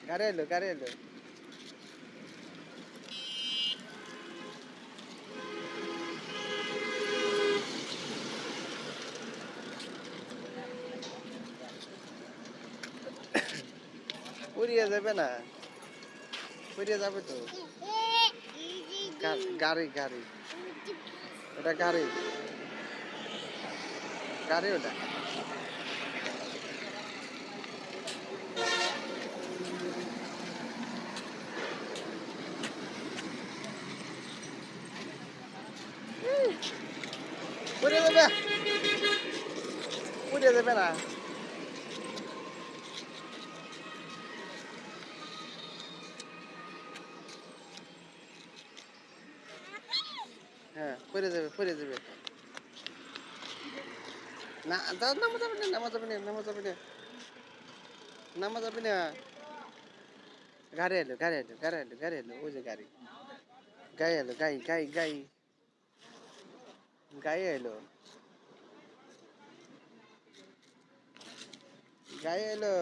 গাড়ি এলো গাড়ি এলো। উড়িয়ে যাবে না, উড়িয়ে যাবে তো। গাড়ি গাড়ি, ওটা গাড়ি, গাড়ি ওটা। উড়িয়ে যাবে, উড়িয়ে যাবে না। হ্যাঁ পড়ে যাবে পড়ে যাবে। না নামা যাবে না, নামা যাবে না, নামা যাবে না, নামা যাবে না। গাড়ি এলো গাড়ি এলো গাড়ি এলো গাড়ি এলো, ওই যে গাড়ি, গাড়ি এলো, গাড়ি গাড়ি গাড়ি, গাড়ি এলো, গাড়ি এলো।